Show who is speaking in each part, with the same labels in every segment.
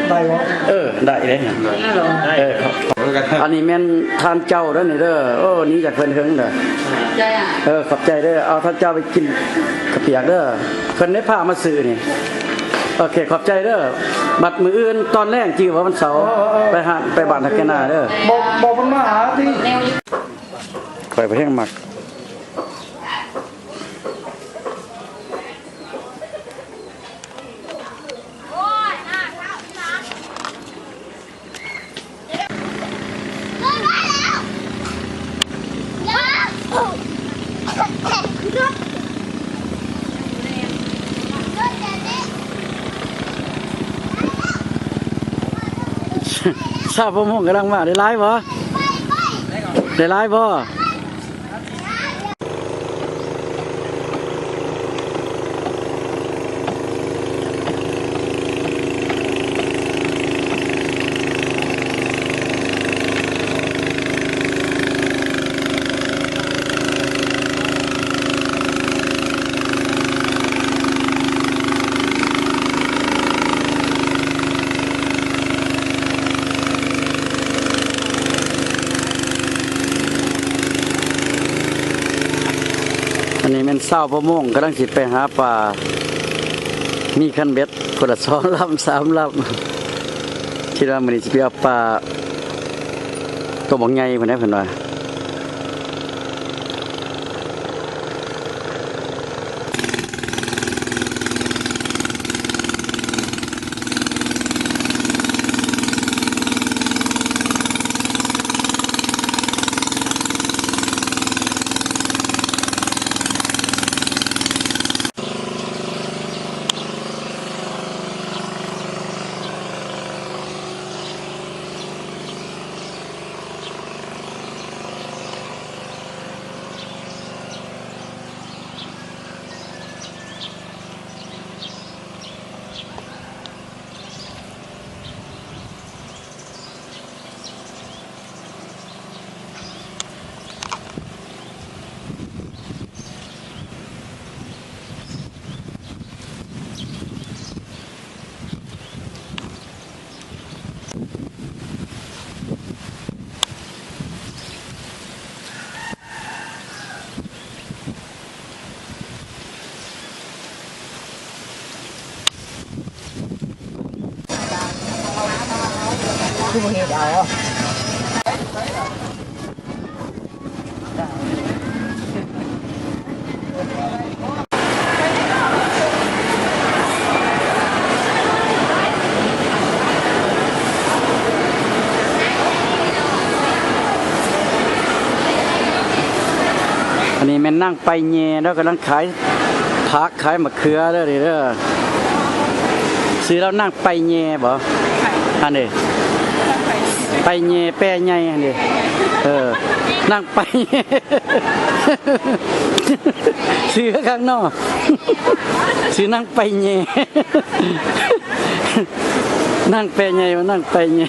Speaker 1: ได้วะ
Speaker 2: ได้เลยอันนี้แม่นทานเจ้าเด้อนี่เด้อโอ้นี่จากเพิ่นเฮิงเด้อใจขอบใจเด้อเอาท่านเจ้าไปกินกระเปียกเด้อเพิ่นได้พามาซื้อนี่โอเคขอบใจเด้อบัดมื้ออื่นตอนแรกจื้อว่าวันเสาร์ไปบ้านทักแกนาเด้อ
Speaker 1: บอกมันมาหาที่
Speaker 2: ข่อยไปแห้งหมักทราบพ่อมงกำลังมาได้ไลฟ์บ่ได้ไลฟ์บ่อันนี้มันเศร้าพ่อมงกำลังสิไปหาปลามีคันเบ็ดคนละ2 ลำ 3 ลำคิดว่ามื้อนี้สิไปเอาปลาตัวบ่ใหญ่เพิ่นได้เพิ่นว่า
Speaker 1: คือบ่เฮ็ดเอา
Speaker 2: อันนี้แม่นนั่งไปแย่แล้วกำลังขายผักขายมะเขือเด้อนี่เด้อซื้อแล้วนั่งไปแย่บ่อันนี้ไปแย่แปรใหญ่อันนี้นั่งไปซื้อข้างนอกซื้อนั่งไปแย่นั่งแปรใหญ่มานั่งไปแย่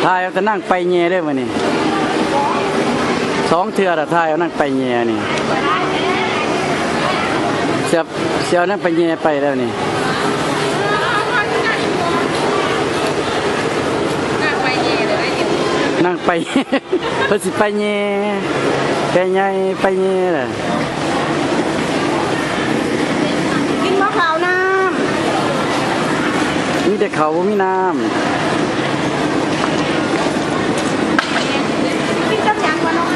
Speaker 2: ทายเอาแต่นั่งไปแย่ได้มื้อนี้2 เทื่อละทายเอานั่งไปแย่นี่เสียวนั่งไปแย่ไปแล้วนี่นั่งไปเพิ่นสิไปแย่แปรใหญ่ไปแย่ล่ะ
Speaker 3: กินมะพร้าวน้
Speaker 2: ำมีแต่เขาบ่มีน้ำ
Speaker 3: กินกับหยังวะน้อง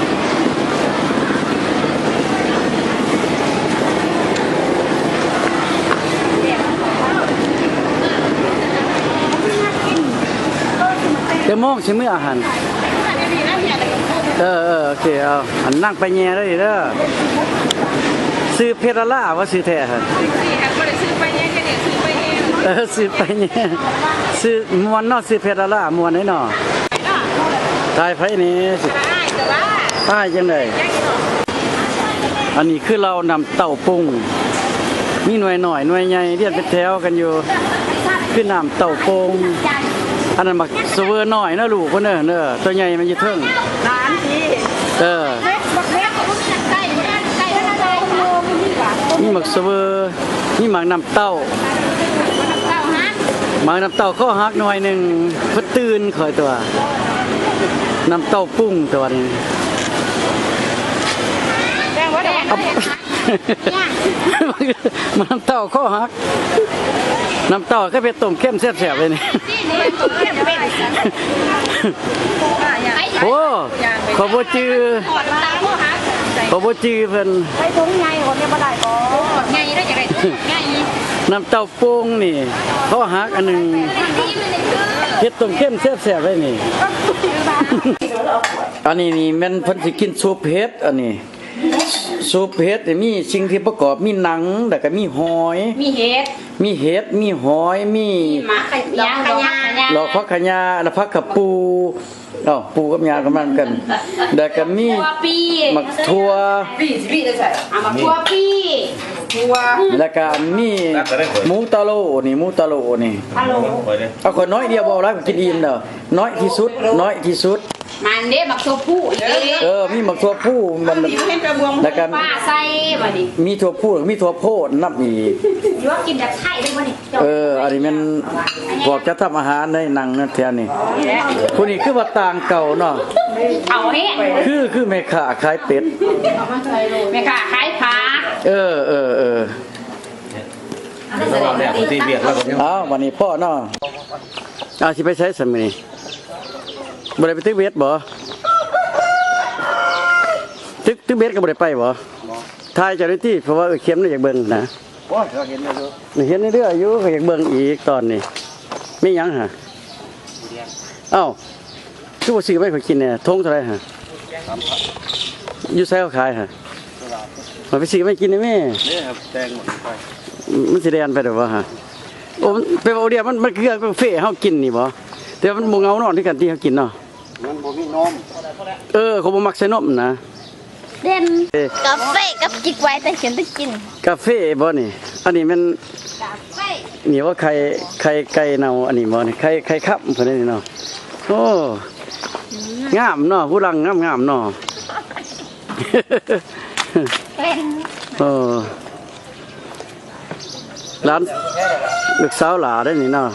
Speaker 2: เดี๋ยวโมงสิมื้ออาหารโอเคเอาอันนั่งไปแย่เลยเด้อซื้อเพชรล่าว่าซื้อแท้ฮะซื้อไปแย่ซื้อไปแย่ซื้อมวนเนาะซื้อเพชรล่ามวนให้เนาะตายไผนี่ตายจังได๋อันนี้คือเรานำเต่าปุ้งมีหน่วยหน่อยหน่วยใหญ่เรียนเป็นแถวกันอยู่คือน้ำเต่าปุ้งอันนั้นบักเสวอน้อยนะลูกเพิ่นเด้อตัวใหญ่มันอยู่เทิง
Speaker 3: ร้านที่
Speaker 2: เล็ก
Speaker 3: บักเล็กเขาบ่มีไก่แล้วนะโลมันนี่ว่าต้ม
Speaker 2: มีหมักเสวอมีหมักน้ำเต้า
Speaker 3: เก้าฮะ
Speaker 2: หมักน้ำเต้าข้อหักหน่อยหนึ่งเพิ่นตื่นคอยตัวน้ำเต้าปุ้งตัวนี้
Speaker 3: แดงว่าแดง
Speaker 2: เอา มันน้ำเต้าข้อหักน้ำเต้าก็เป็นต้มเข้มแซ่บๆเลยนี่ โอ้ขอบ่จือขอบ่จือเพิ่น
Speaker 3: ไปถุงไงคนนี้บ่ได้บ่ไงได้จังได๋ไง
Speaker 2: น้ำเต้าโป่งนี่ข้อหักอันหนึงเฮ็ดต้มเข้มแซ่บๆเลยนี่ อันนี้นี่แม่นเพิ่นสิกินซุปเห็ดอันนี้ซุปเห็ดนี่มีสิ่งที่ประกอบมีหนังแล้วก็มีหอย
Speaker 3: มีเห็ด
Speaker 2: มีเห็ดมีหอยมี
Speaker 3: หมาขยาขยา
Speaker 2: หลอกพักขะยาแล้วพักกับปูปูกับยากันมันกันแล้วก็มี
Speaker 3: ตัวปี
Speaker 2: หมักทั่ว
Speaker 3: เอามาตัวปี
Speaker 2: แล้วก็มีหมูตะโลนี่หมูตะโลนี่
Speaker 3: ฮัลโหล
Speaker 2: เอาคนน้อยเดียวบ่แล้วกินอิ่มเด้อน้อยที่สุดน้อยที่สุด
Speaker 3: มันเด้บักตัวผู้อีก
Speaker 2: มีหมักทั่วผู้มันแล้วก็
Speaker 3: ป้าใส่บ่ดิ
Speaker 2: มีถั่วพูมีถั่วโพดนับอีก
Speaker 3: ยกกินแบบไข่ได้บ่นี่
Speaker 2: อันนี้มันบอกจะทำอาหารในหนังนั่นแท้นี่ผู้นี้คือว่าต่างเก่าเนาะ
Speaker 3: เอาแห้ง
Speaker 2: คือแม่ค้าขายเป็ด
Speaker 3: แม่ค่ะขายผัก
Speaker 1: เราเนี่ยตีเบียดแล้วก็
Speaker 2: อ้าววันนี้พ่อเนาะสิไปใช้สมัยบ่ได้ไปตึกเบ็ดบ่ตึกเบ็ดก็บ่ได้ไปบ่ทายเจ้าหน้าที่เพราะว่าเข็มน่ะอยากเบิ่งนะ
Speaker 1: โอ้ยเราเห็นแล้ว
Speaker 2: เห็นเรื่อยๆอยู่ก็อยากเบิ่งอีกตอนนี้มีหยังฮะคือบ่ซื้อไปขอยกินเนี่ยทงเท่าไหร่ฮะอยู่ไสเขาขายฮะมาไปซื้อไปกินได้แม่
Speaker 1: นี่ครับแดงหมดไป
Speaker 2: มันสิแดนไปได้บ่ฮะโอ้มันไปเอาเดียวมันคือเฟ่เฮากินนี่บ่แต่มันบ่เงานอนที่กันที่เฮากินเนาะ
Speaker 1: มันบ่มีนม
Speaker 2: เขาบ่มักใส่นมนะ
Speaker 3: เด่นกาแฟกับจิกไว้แต่ฉันต้องกิน
Speaker 2: กาแฟบ่นี่อันนี้มัน
Speaker 3: กาแฟ
Speaker 2: นี่ว่าไข่ไก่เน่าอันนี้บ่นี่ไข่คับเพิ่นนี่เนาะโอ้งามเนาะผู้รังงามๆเนาะ ร้านลูกสาวหลาได้นี่เนาะ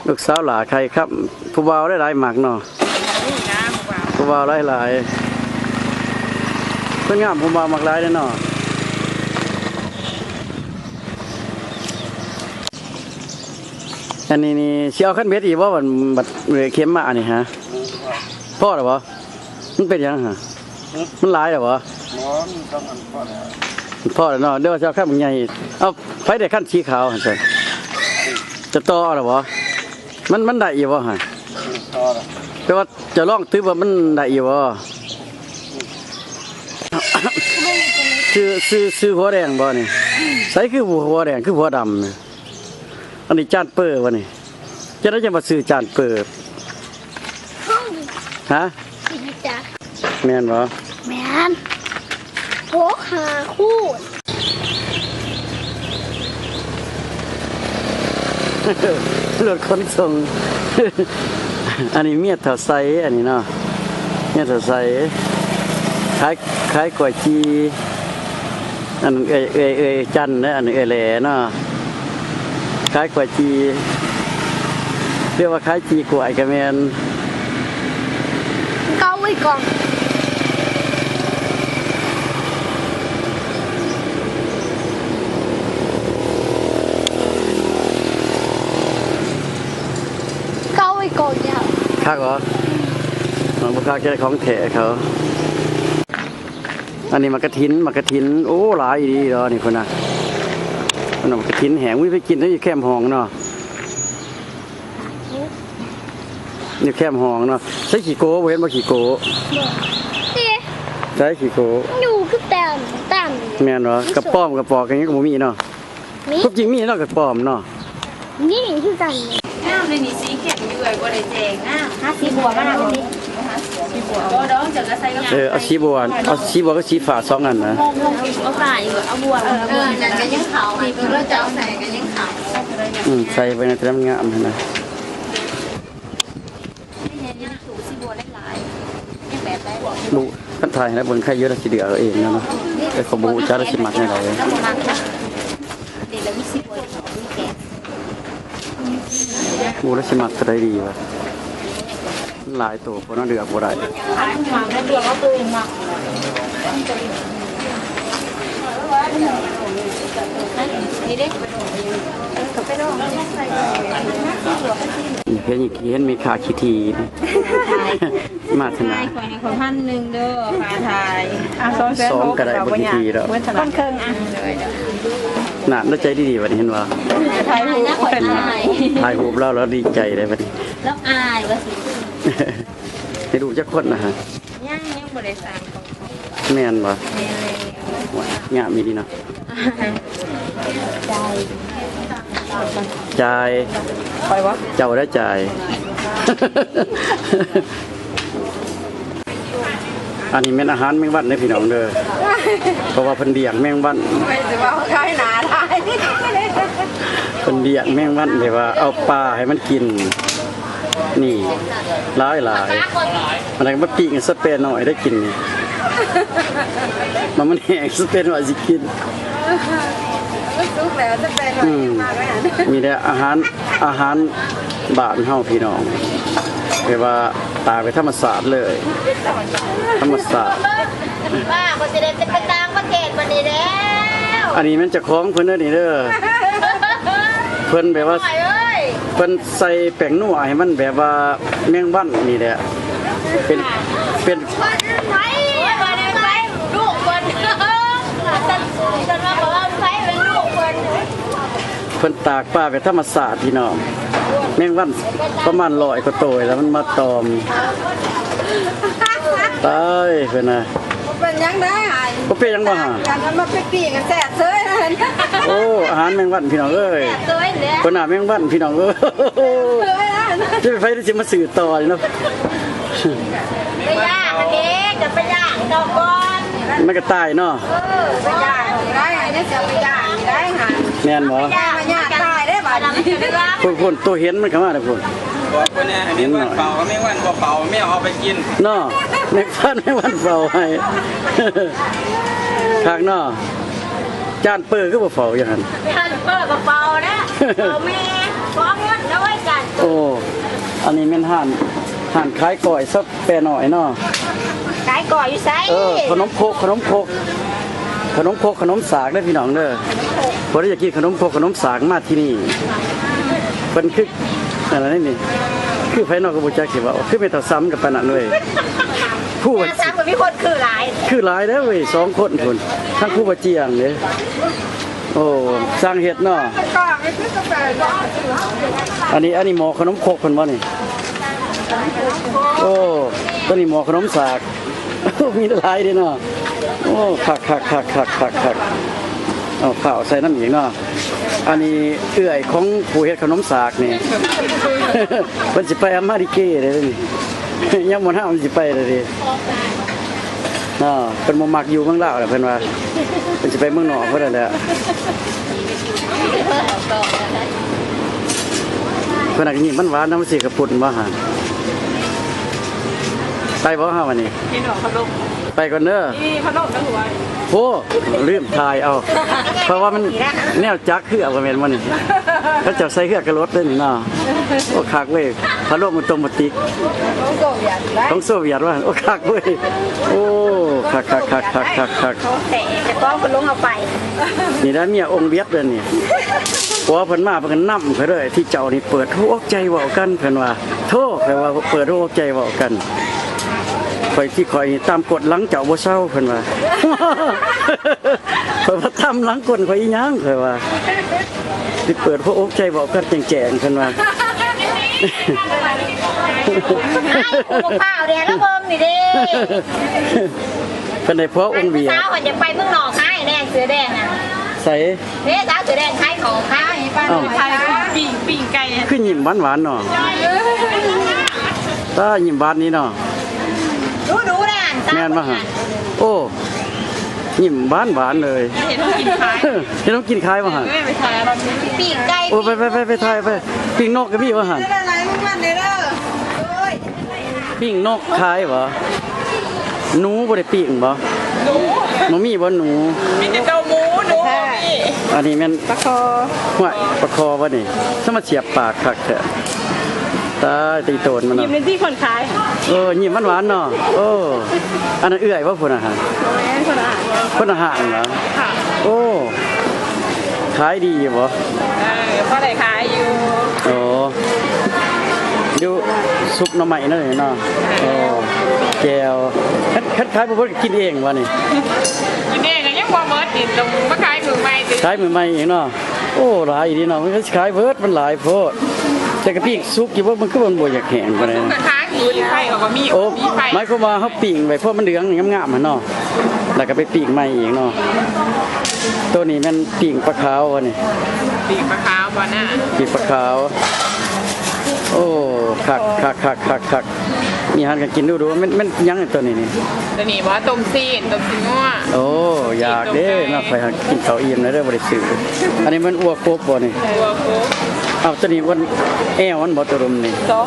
Speaker 2: ลูกสาวหลาใครครับผู้บ่าวได้หลายหมักเนาะผู้บ่าวหลายเพิ่นงามผู้บ่าวหมักหลายเด้อเนาะอันนี้นี่สิเอาคันเบ็ดอีกบ่บัดเข็มมาอันนี้ฮะพ่อหรอบ่มันเป็นหยังฮะมันหลายหรอบ่
Speaker 1: นอนต้องมันพอแล้ว
Speaker 2: พ่อแล้วเนาะเดี๋ยวจะเอาข้าวมึงใหญ่เอาไฟได้ขั้นสีขาวหั่นจ้ะจะต่อหรอบ่มันได้อีบ่ฮะ
Speaker 1: พอแล้ว
Speaker 2: แต่ว่าจะลองตื้อว่ามันได้อีบ่ซื้อหัวแดงบ่นี่ใส่คือหัวแดงคือหัวดำนี่อันนี้จานเปอร์วะนี่จะได้จะมาซื้อจานเปอร์ฮะ
Speaker 3: จ้ะ
Speaker 2: แม่นบ่
Speaker 3: แม่นโคหาคู่
Speaker 2: รถขนส่ง อันนี้เมียเท่าไซอันนี้เนาะเมียเท่าไซขายกล้วยจีอันจันนะอันแหล่เนาะขายกล้วยจีเรียกว่าขายจีกล้วยกะแม่น
Speaker 3: เกาไว้ก่อนเกาไว้ก่อนยาว
Speaker 2: คักเหรอน้องบ่คักจะได้ของแท้เขาอันนี้มากระถินโอ้หลายดีเนาะนี่พุ่นน่ะอันนั้นมากระถินแหงวิไปกินได้อยู่แคมป์ห้องเนาะอยู่แคมป์ห้องเนาะใส่ขี้โกบ่เห็นบ่ขี้โก
Speaker 3: นี่
Speaker 2: ใส่ขี้โก
Speaker 3: อยู่คือแต้ม
Speaker 2: แม่นบ่กระป้อมกระปอกอย่างนี้ก็บ่มีเนาะ
Speaker 3: นี่
Speaker 2: ทุกจริงมีเนาะกระป้อมเนาะ
Speaker 3: นี่คือกัน
Speaker 4: น้ำเลยนี่สีเข็มอยู่เลยบ่ได้แจงน้ำ
Speaker 3: หาสีบัวมาแล้วนี่
Speaker 4: บ่ดองจะกระใส่กับ
Speaker 2: เอาสีบัวก็สีฟ้าสองอันนะ
Speaker 4: เอาฝ่ายเอาบัวนั่นก็ยังขาวนี่ก็เราจะเอาใส่ก็ยังขาว
Speaker 2: ใส่ไปในแต่มันงามหั่นนะ
Speaker 4: เห็นยังถูสีบัวหลายๆยังแบบได้บ่
Speaker 2: ลูก พันไทยแล้วเบิ่งใครเยอะแล้วสิเดือเอาเองนะเนาะแต่เขาบ่ฮู้จักแล้วสิมักแนวใด
Speaker 4: เด็กละ20คนแก
Speaker 2: บ่แล้วสิมักก็ได้ดีว่ะหลายตัวบ่เนาะเดือกบ่ได้
Speaker 4: ขายมาได้เดียวก็ตัวเองมานี่เด็กก็ไปลอง
Speaker 2: เห็นมีขาขี้ทีนี่มาทนา
Speaker 4: คนนี้คนพันหนึ่งเด้อพาทาย
Speaker 2: ซ้อมก็ได้บ่ขี้ทีแล้ว
Speaker 4: คนเครื่องอ่ะเลย
Speaker 2: น่ะแล้วใจดีๆบัดนี้เห็นว่า
Speaker 4: ทายหูเป็นอาย
Speaker 2: ถ่ายรูปแล้วดีใจเลยบัดนี้
Speaker 4: แล้วอายว่าสิ
Speaker 2: ให้ดูจักคนนะฮะ
Speaker 4: ยังบ่ได้สั่งของ
Speaker 2: แม่นบ่
Speaker 4: แม่เลย
Speaker 2: งามมีดีเนาะ
Speaker 4: ใจ
Speaker 2: จ่าย
Speaker 4: ไปวะ
Speaker 2: เจ้าได้จ่าย อันนี้เป็นอาหารแมงวันเด้อพี่น้องเด้อเพราะว่าเพิ่นเลี้ยงแมงวัน
Speaker 4: ไปสิว่าใครหนาได้
Speaker 2: เพิ่นเลี้ยงแมงวันแบบว่าเอาปลาให้มันกิน นี่หลายอันนั้นก็มาปิ้งสเปรย์หน่อยได้กินนี่มันแห้งสเปรย์หน่อยสิกิน
Speaker 4: ซุกแล้วจะเป็นมากเลย
Speaker 2: มีแต่อาหารบ้านเฮาพี่น้องแบบว่าตายไปธรรมศาสตร์เลย ธรรมศาสตร์
Speaker 3: ว่าบ่สิได้จะไปต่างประเทศบัดนี้แล้ว
Speaker 2: อันนี้มันเจะคล้าของเพิ่นเด้อนี่เด้อเพิ่นแบบว่า
Speaker 3: ปล่อยเอ้ย
Speaker 2: เพิ่นใส่แป้งนัวให้มันแบบว่าแมงวันนี่แหละเป็น
Speaker 3: ไปบ่ได้ไปลูกเพิ่นฉันว่าบ่ว่าไปเป็นลูกเพิ่น
Speaker 2: เพิ่นตากปลาไปธรรมศาสตร์พี่น้องแมงวันประมาณ100กว่าตัวแล้วมันมาตอมตายเพิ่นน่ะ
Speaker 4: เป็นยังได้หาย
Speaker 2: บ่เป็นหยังบ่หา
Speaker 4: การมันมาไปปีกันแสบเซ้ยนั่น
Speaker 2: โอ้อาหารแมงวันพี่น้องเอ้ย
Speaker 3: ตัวเด้อ
Speaker 2: คนหน้าแมงวันพี่น้องเอ้ย
Speaker 4: เซ้ยนั่น
Speaker 2: จะไปไฟได้สิมาสื่อต่อเลยเนาะ
Speaker 3: ไปย่างอันนี้จะไปย่างดอกก่อน
Speaker 2: มันก็ตายเนาะ
Speaker 4: ไปย่างได้หายได้เสียไปย่างได้หาย
Speaker 2: แม่นบ่
Speaker 4: ย่างย่างตายได้บาดนี้
Speaker 2: คนตัวเห็นมันเข้ามาแล้วพุ่น
Speaker 1: บอกคนนี้ให้แม่วันเป่าก็แม่วันบ่เป่าแม่เอาไปกิน
Speaker 2: เนาะแม่ฟันแม่วันเฝ้าให้ คักเนาะจานเปิ้คือบ่เฝ้าอย่างนั้น
Speaker 3: ท่านเปิดกระเป๋านะเอาแม่ฟ้องเงินแล้วไว้กัน
Speaker 2: โอ้อันนี้แม่นห่านขายก้อยสักแปรหน่อยเนาะ
Speaker 3: ขายก่ออยู่ไส
Speaker 2: ขนมโคกขนมสากเด้อพี่น้องเด้อบ่ได้อยากกินขนมโคกขนมสากมาที่นี่เพิ่นคืออะไรนี่คือไผนอกก็บ่จักสิว่าคือเป็นตาซ้ำกับปานนั้นเลยผู้ว่า
Speaker 3: ซ้ำกับมีคนคือหลาย
Speaker 2: คือหลายเด้อเว้ย2คนพุ่นทั้งผู้ว่าเจียงเด้โอ้สร้างเฮ็ดเนาะ
Speaker 4: ก็ไม่คือกาแฟก็
Speaker 2: อันนี้หมอขนมโคกเพิ่นบ่นี่โอ้ตัวนี้หมอขนมสาก มีหลายเด้เนาะโอ้คักเอาข้าวใส่น้ำอีกเนาะอันนี้เอื้อยของผู้เฮ็ดขนมสากนี่ เพิ่นสิไปอเมริกาเด้นี่ ยังบ่ทันมันสิไปเลยดิเนาะเพิ่นบ่มักอยู่เมืองลาวแหละเพิ่นว่าเพิ่นสิไปเมืองนอกเพิ่นนั่นแหละเพิ่นน่ะก็ยิ้มมันหวานน้ำสิกระปุ่นบ่หาไปบ่ฮาวันนี้
Speaker 4: กินหอมขนม
Speaker 2: ไปก่อนเด้อ
Speaker 4: นี่ขนมทั้งหัว
Speaker 2: โอ้ลืมถ่ายเอา เพราะว่ามันแนวจักคือเอาก็แม่นบ่นี่เขาจะใส่เครื่องกระรถด้วยนี่เนาะโอ้คักเว้ยพัดลมมันตรงมาติก
Speaker 4: ต้องโกยานได้
Speaker 2: ของโซเวียตว่าโอ้คักเว้ยโอ้คัก
Speaker 3: เขาแต่จะก้องคนลงเอาไป
Speaker 2: นี่ได้เมียองค์เวียดเด้อนี่ผัวเพิ่นมาเพิ่นก็นำไปเลยที่เจ้านี่เปิดหัวอกใจเว้ากันเพิ่นว่าโทแปลว่าเปิดหัวอกใจเว้ากันข่อยที่ข่อยตามกฎหลังเจ้าบ่เซาเพิ่นว่า ข่อยว่าตามหลังกฎข่อยอีหยังข่อยว่าสิเปิดหัวอกใจเว้ากันแจ้งๆเพิ่นว่า
Speaker 3: กูข้าวเดียวแล้วเบิ่งนี่เด้
Speaker 2: เป็นในพ่อองค์เวีย
Speaker 3: สาวจะไปเมืองนอกขายแดงเสือแดงน่ะ
Speaker 2: ใส่
Speaker 3: เฮ้สาวเสือแดงขายของขาย
Speaker 4: ป้าหน่อยไทยปีกไก่
Speaker 2: ขึ้นยิ้มหวานๆเนาะถ้ายิ้มหวานนี้เนาะ
Speaker 3: ดูนะ
Speaker 2: แม่นบ่ฮะโอ้ยิ้มหวานๆเลย
Speaker 4: เห็นกินขาย
Speaker 2: เห็นน้องกินคายบ่ฮะ
Speaker 4: ไม่ไปขายเรา
Speaker 3: ปีกไก่
Speaker 2: โอ้ไปถ่ายไปปิ้งนกก็มีบ่ฮะ
Speaker 4: อะไรมึงมันเด้อโอ้ย
Speaker 2: ปิ้งนกคายบ่ หนูบ่ได้ปิ้งบ่หนูมีบ่หนู
Speaker 5: มีแต่เต้าหมูหนูนี่
Speaker 2: อันนี้แม่น
Speaker 5: ปลาคอ
Speaker 2: ห้วยปลาคอบ่นี่สมาเสียบปากคักแท้ตายตีโตนมัน
Speaker 5: ยิ้
Speaker 2: เนาะ
Speaker 5: มในที่คนขาย
Speaker 2: ยิ้มหวานๆเนาะอันนั้นเอื้อยบ่พุ่นอาหาร
Speaker 5: แม่คนอาหาร
Speaker 2: พุ่นอาหารเหรอ
Speaker 5: ค่ะ
Speaker 2: โอ้ขายดีอยู่บ่
Speaker 5: เพราะไหนขายอยู่
Speaker 2: อยู่ซุปหน่อไม้นั่นเนาะแก้วคัดขายบ่กินเองวะนี่
Speaker 5: กินเองก็ยังบ่เมิดติดตรงมาขายมือใหม่ติ
Speaker 2: ขายมื้อใหม่เองเนาะโอ้หลายดีเนาะมันก็ขายเบิดมันหลายโพดแต่กะปิ้งสุกอยู่บ่มันก็มันบ่อยากแห้งปานใด
Speaker 5: กระทางอยู่ที่ไฟเขาก็มี
Speaker 2: โอ้
Speaker 5: มีไฟ
Speaker 2: หมายความว่าเฮาปิ้งไว้เพราะมันเหลืองงามๆหั่นเนาะแล้วก็ไปปิ้งใหม่อีกเนาะตัวนี้มันปิ้งปลาขาววะนี่
Speaker 5: ปีกปลาขาวบ่น่ะ
Speaker 2: ปิ้งปลาขาวโอ้คักมีอาหารกันกินดูมันยังไอ้ตัวนี้นี่
Speaker 5: ตัวนี้บ่ต้มซีนงัว
Speaker 2: โอ้อยากเด้เนาะไปหากินข้าวอิ่มแล้วเด้อบ่ได้ซื้ออันนี้มันอ้วกกบบ่นี่
Speaker 5: ตัวโค
Speaker 2: อ้าวตัวนี้มันแอวมันบ่ตวรุมนี่
Speaker 5: สอง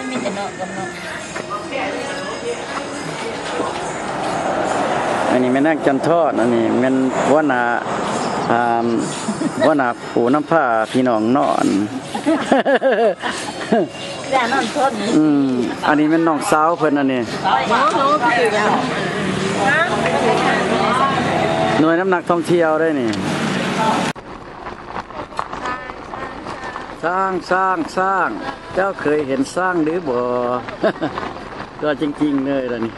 Speaker 3: มีแต่เนาะกับเนาะ
Speaker 2: อันนี้แม่นางจันทอดอันนี้แม่นหัวหน้าหัวหน้าปู่น้ำผ้าพี่น้องนอน
Speaker 3: แต่นอนทน
Speaker 2: อันนี้แม่นน้องสาวเพิ่นอันนี้
Speaker 5: โน้คือยัง
Speaker 2: หน่วยน้ำหนักท่องเที่ยวได้นี่สร้างเจ้าเคยเห็นสร้างหรือบ่ ก็จริงๆเลยล่ะนี่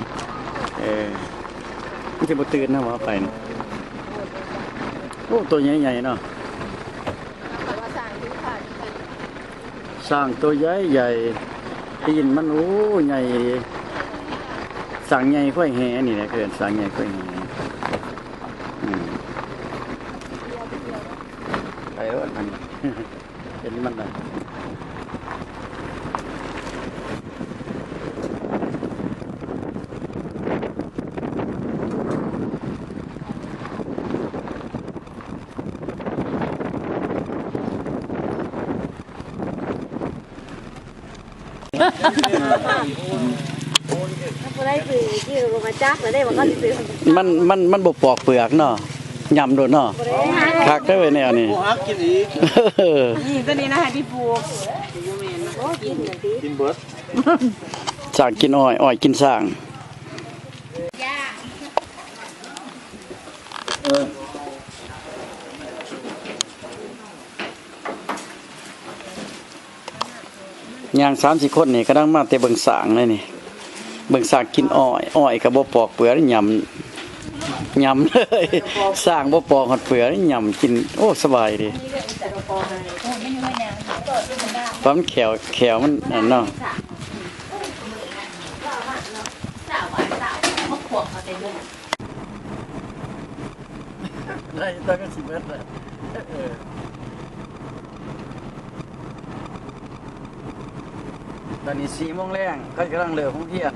Speaker 2: มันจะบ่ตื่นนะว่าไปนี่โอ้ตัวใหญ่ๆเนาะสร้างตัวใหญ่ตีนมันโอ้ใหญ่สั่งใหญ่ค่อยแห่นี่แหละเกินสั่งใหญ่ค่อยแห่ไปรถมัน เป็นมันได้
Speaker 3: บ่ได้ซื้อที่โรงมาจักแล้วได้บ่เขาสิซื้อ
Speaker 2: มันบ่ปอกเปลือกเนาะยำโดดเนาะคักได้เว้ยแนวนี้
Speaker 5: นี่ตัวนี้นะให้พี่ปู
Speaker 2: สร้างกินอ้อยกินสร้างย่าง3-4คนนี่กำลังมาแต่เบิ่งสร้างเลยนี่เบิ่งสร้างกินอ้อยก็บ่ปอกเปลือกยำเลยสร้างบ่ปอกหอดเปลือกยำกินโอ้สบายดีปั๊มแขวมันนั่นเนาะได้ตอนก็สิเบิดเลยตอนนี้4 โมงแรงก็กำลังเลิกของเที่ยง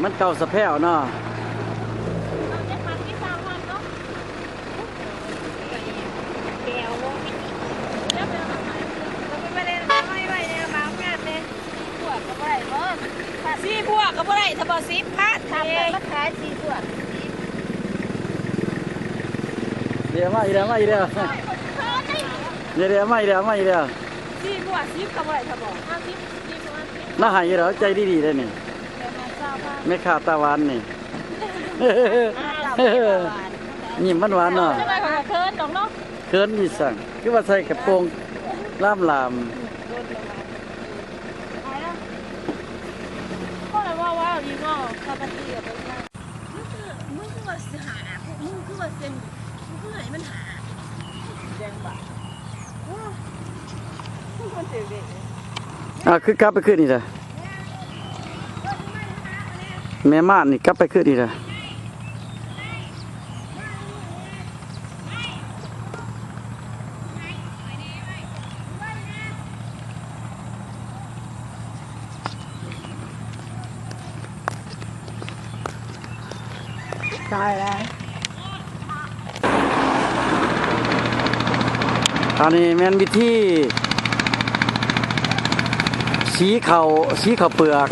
Speaker 2: มันเก่าสะแพ้วเนาะ
Speaker 5: ซี่พวกก็บ่ได้ถ้าบ่10พัน
Speaker 3: ทำเป็นมาขาย4ตัว
Speaker 2: เดี๋ยวมาอีกแล้วเดี๋ยวมาอีกแล้ว
Speaker 5: ซี่พวก10ก็บ่ได้ถ้าบ่
Speaker 2: น่าหายอยู่แล้วใจดีๆเลยนี่ไม่ขาดตาหวานนี่ ยิ้มหวานๆเนาะ
Speaker 5: จะไปขอเคินดอกเนาะ
Speaker 2: เคินมีสั่งคือว่าใส่กระโปรงลาม
Speaker 5: ก็เลยว่าดีเนาะคาปาตี้กับไปนั่งมึงคือว่าสิหามึงคือว่าเซ็นมึงคือไหนมันหาแดงบ่มันเจ๋งดิ
Speaker 2: คือกลับไปขึ้นนี่จ้ะแม่ม่านนี่กลับไปขึ้นนี่จ้ะ
Speaker 5: ตายแล้ว
Speaker 2: อันนี้แม่นวิธีสีเขาเปลือก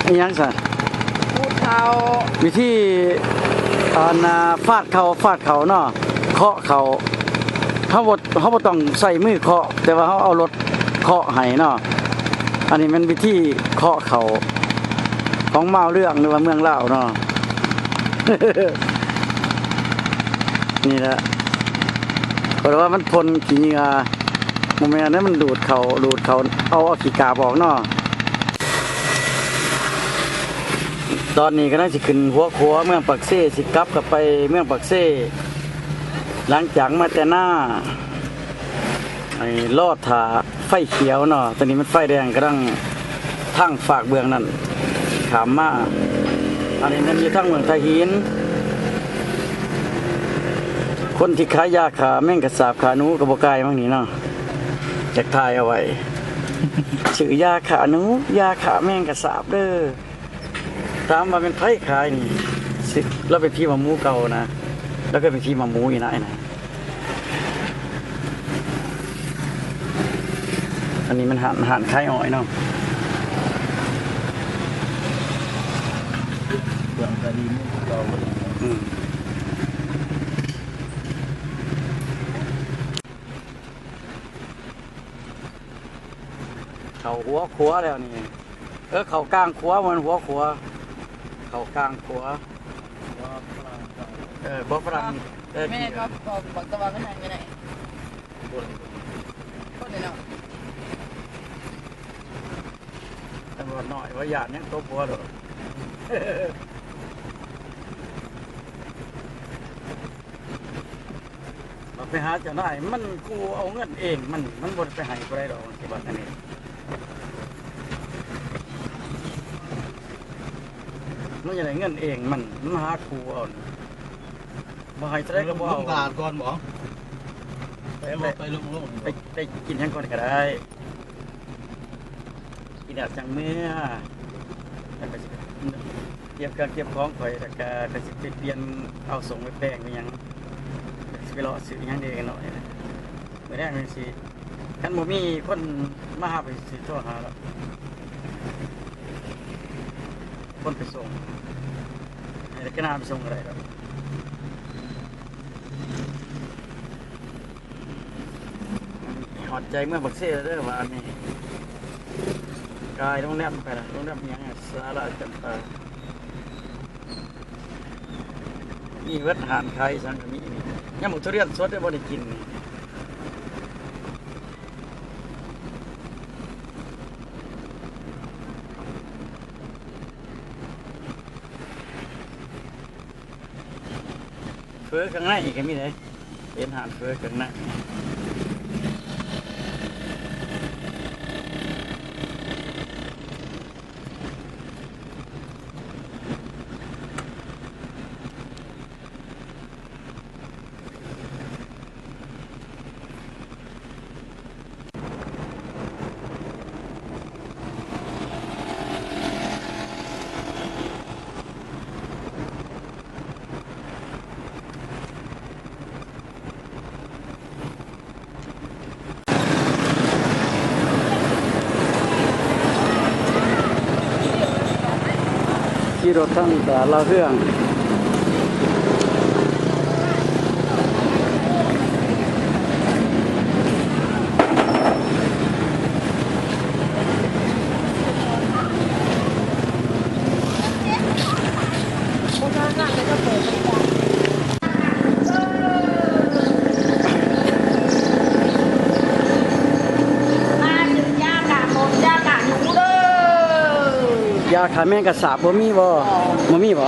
Speaker 2: อีหยังซะ
Speaker 5: พูดเขา
Speaker 2: วิธีฟาดเขาเนาะเคาะเขาเขาบ่ต้องใส่มือเคาะแต่ว่าเขาเอารถเคาะให้เนาะอันนี้มันวิธีเคาะเขาของมาวเรื่องหรือว่าเมืองลาวเนาะ นี่แหละเพราะว่ามันพ่นขี้เหงื่อโมเมนต์นั้นมันดูดเขาเอาขี้กาบออกเนาะตอนนี้ก็น่าจะขึ้นหัวขัวเมืองปักเซ่สิกลับไปเมืองปักเซ่หลังจากมาแต่หน้าไอ้ลอดถาไฟเขียวเนาะตอนนี้มันไฟแดงกำลังทั้งฝากเบืองนั่นขามมาอันนี้มันอยู่ทั้งเมืองทาหินคนที่ขายยาขาแม่งกระสาบขาหนูกระบอกไก่มั่งนี่เนาะจะทายเอาไว้ ชื่อยาขาหนูยาขาแม่งกระสาบเด้อตามมาเป็นไผ่ขายนี่สิแล้วเป็นที่มามูเก่านะแล้วก็เป็นที่มามูอีกนะไอ้นะอันนี้มันหันคล้ายอ้อยเนาะเบื้องตาดีมูเก่าเขาหัวขัวแล้วนี่เขากลางขัวมันหัวขัวเขากลางขัวบ่ฝรั่ง
Speaker 5: แม่ครับบอกตะวันก็ไหนไปไหนคนเดียว
Speaker 2: ตำรวจหน่อยว่าหยาดเนี่ยตัวผัวหรอเราไปหาเจ้านายมันกูเอาเงินเองมันบ่ไปให้กูได้ดอกที่บ้านนี่มันจะได้เงินเองมันหาครูเอาบ่ให้จะได้ก็บ่เอา
Speaker 1: ผ่านก่อนหมอไปลง
Speaker 2: ไปกินทั้งก่อนก็ได้กินอาบจังเมื่อแล้วก็เก็บเครื่องเก็บของข่อยแล้วก็สิไปเปลี่ยนเอาส่งไปแป้งไปยังสิไปรอซื้อยังเด้กันหน่อยมื้อแรกมันสิคันบ่มีคนมาหาไปสิโทรหาแล้วคนไปส่งแล้วก็น่าไปส่งอะไรแล้วหอดใจเมื่อบักเซ่เด้อว่าอันนี้กายโรงแรมไปละโรงแรมยังสาระจำปานี่วัดหานไทยสังกะมีนี่ยังหมูทุเรียนสดได้บ่ได้กินเฟือข้างในอีกก็มีเลยเป็นหานเฟือข้างในที่รถทั้งแต่ละเครื่องยาขาแม่งกระสาบบ่มีบ่มีบ่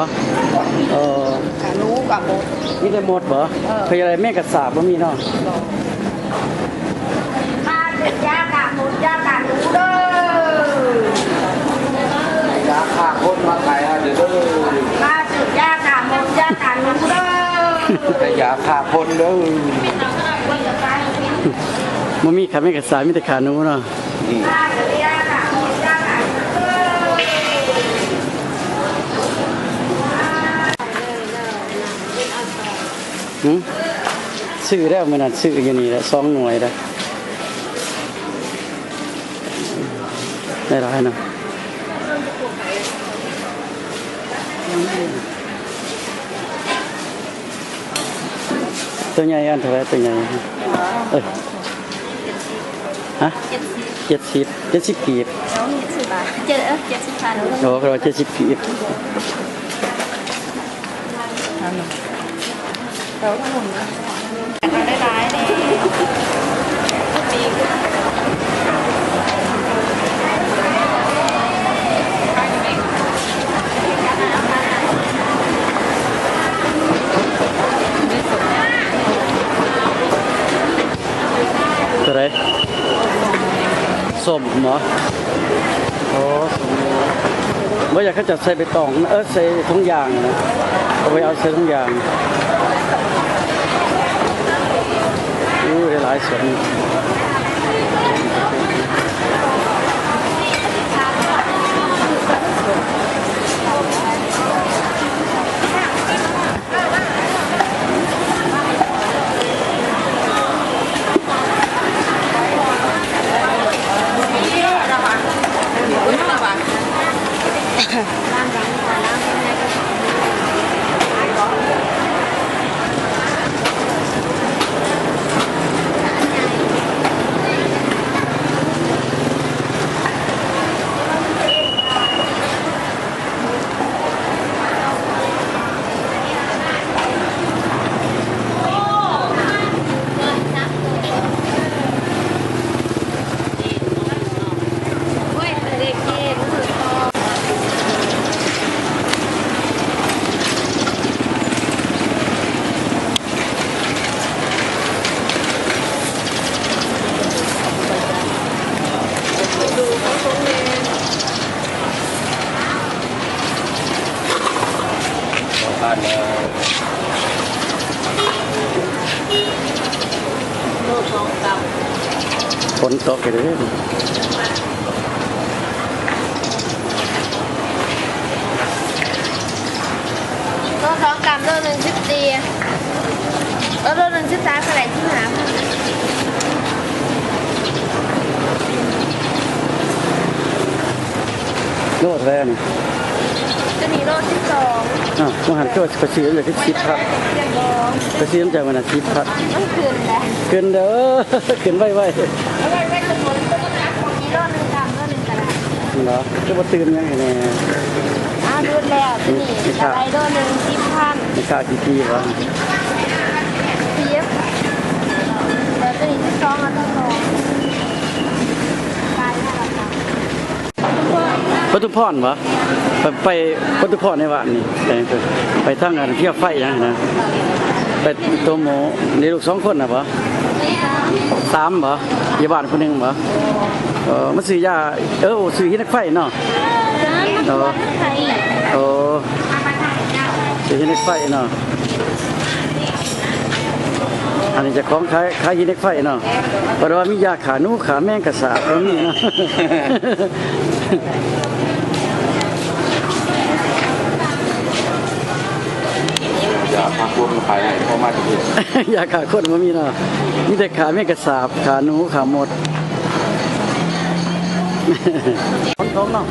Speaker 5: ขาหนูกับหมด
Speaker 2: มีแต่หมดบ่เคยอะไรแม่งกระสาบบ่มีเนาะ
Speaker 3: มาถึงยากะหมดยากะหนูเด้อยาขาคนมาขายเด้อมาถึงยากะหมดยากะหนูเด้อยาขาคนเด้อ
Speaker 2: บ่มีขาแม่งกระสาบมีแต่ขาหนูเนาะ
Speaker 3: มาถึงยากะหมดยากะหนูเด้อ
Speaker 2: หืมซื้อแล้วมื้อนั้นซื้ออยู่นี่แหละ2หน่วยแล้วได้หลายเนาะตัวใหญ่อันเท่าไหร่ตัวใหญ่เอ้ยฮะ70กีบ
Speaker 4: น้อง70 บาท70,000
Speaker 2: โอ้ก็70กีบ
Speaker 4: เราขนมเราได้ร้ายเลยปี
Speaker 2: ตัวไหนส้มเหรอโอ้ไม่อยากเขาจะใส่ใบตองใส่ถุงยางนะเอาไปเอาใส่ถุงยางได้หลายส่วน
Speaker 1: บ้านแล้ว
Speaker 2: ฝนตกกันเลย
Speaker 4: ก็2 กรัมโลนึง14โลนึง13เท่าไหร่ที่หา
Speaker 2: โลดแล้วนี่
Speaker 4: จะมีโล12
Speaker 2: มหันก็กระซื้อเลยที่10ครับกระซื้อจากวันอาทิตย์ครับ
Speaker 4: มันคืนแล้ว
Speaker 2: ขึ้นเด้อ ขึ้นไว้
Speaker 4: แล้วได้จำนวนต้นนักของกิโลนึงกรัมโลนึงกระดาษ
Speaker 2: เนาะก็บ่ตื่นยังไงแน่
Speaker 4: ดูแล้วที่นี่อะไรโลนึง10,000
Speaker 2: มีค่ากี่ปีวะ
Speaker 4: เทียบแล้วตัวนี้12อันต้องรอตายแล้วล่ะ
Speaker 2: ปทุมพรวะไปปทุมพรในวันนี้ไปทางงานเที่ยวไฟยังนะไปตัวหมูนี่ลูก2คนน่ะบ่3บ่อยู่บ้านคนนึงบ่มันซื้อยาซื้อหินไฟเนาะซื้อหินไฟเนาะอันนี้จะของขายหินไฟเนาะเพราะว่ามียาขาหนูขาแมงกระสาบก็มีเนาะ
Speaker 1: อย่าพาพวกมาขายให้เพราะมาจากอื่น
Speaker 2: ยาขาคนบ่มีเนาะมีแต่ขาแมงกระสาบขาหนูขาหมด คนท้องเนาะ